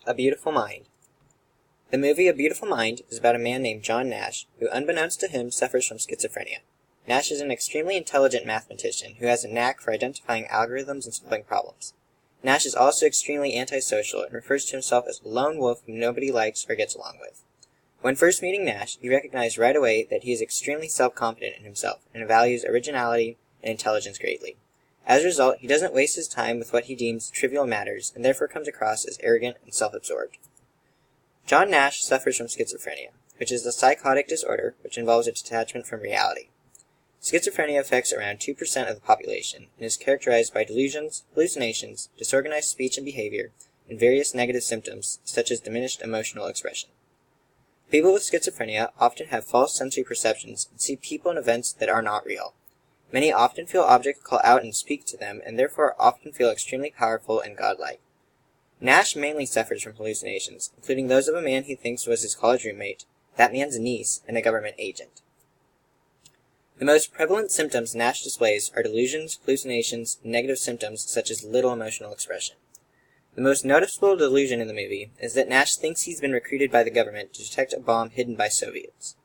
A Beautiful Mind. The movie A Beautiful Mind is about a man named John Nash, who unbeknownst to him suffers from schizophrenia. Nash is an extremely intelligent mathematician who has a knack for identifying algorithms and solving problems. Nash is also extremely antisocial and refers to himself as a lone wolf whom nobody likes or gets along with. When first meeting Nash, you recognize right away that he is extremely self-confident in himself and values originality and intelligence greatly. As a result, he doesn't waste his time with what he deems trivial matters and therefore comes across as arrogant and self-absorbed. John Nash suffers from schizophrenia, which is a psychotic disorder which involves a detachment from reality. Schizophrenia affects around 2% of the population and is characterized by delusions, hallucinations, disorganized speech and behavior, and various negative symptoms such as diminished emotional expression. People with schizophrenia often have false sensory perceptions and see people and events that are not real. Many often feel objects call out and speak to them, and therefore often feel extremely powerful and godlike. Nash mainly suffers from hallucinations, including those of a man he thinks was his college roommate, that man's niece, and a government agent. The most prevalent symptoms Nash displays are delusions, hallucinations, and negative symptoms such as little emotional expression. The most noticeable delusion in the movie is that Nash thinks he's been recruited by the government to detect a bomb hidden by Soviets.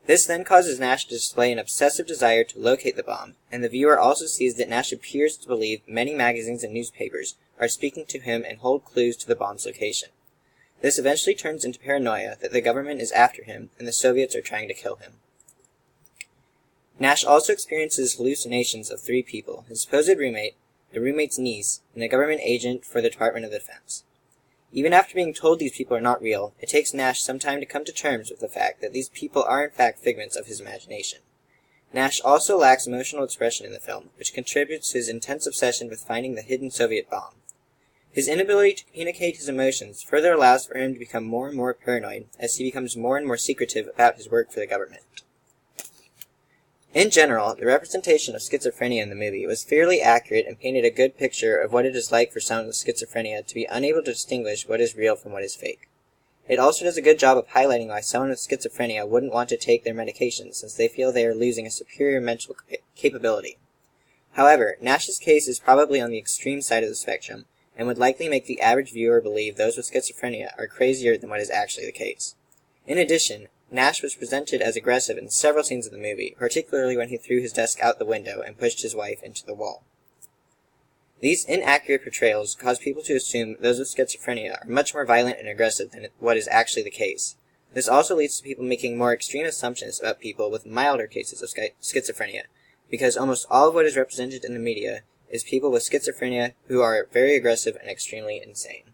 This then causes Nash to display an obsessive desire to locate the bomb, and the viewer also sees that Nash appears to believe many magazines and newspapers are speaking to him and hold clues to the bomb's location. This eventually turns into paranoia that the government is after him and the Soviets are trying to kill him. Nash also experiences hallucinations of 3 people: his supposed roommate, the roommate's niece, and a government agent for the Department of Defense. Even after being told these people are not real, it takes Nash some time to come to terms with the fact that these people are in fact figments of his imagination. Nash also lacks emotional expression in the film, which contributes to his intense obsession with finding the hidden Soviet bomb. His inability to communicate his emotions further allows for him to become more and more paranoid as he becomes more and more secretive about his work for the government. In general, the representation of schizophrenia in the movie was fairly accurate and painted a good picture of what it is like for someone with schizophrenia to be unable to distinguish what is real from what is fake. It also does a good job of highlighting why someone with schizophrenia wouldn't want to take their medication since they feel they are losing a superior mental capability. However, Nash's case is probably on the extreme side of the spectrum and would likely make the average viewer believe those with schizophrenia are crazier than what is actually the case. In addition, Nash was presented as aggressive in several scenes of the movie, particularly when he threw his desk out the window and pushed his wife into the wall. These inaccurate portrayals cause people to assume those with schizophrenia are much more violent and aggressive than what is actually the case. This also leads to people making more extreme assumptions about people with milder cases of schizophrenia, because almost all of what is represented in the media is people with schizophrenia who are very aggressive and extremely insane.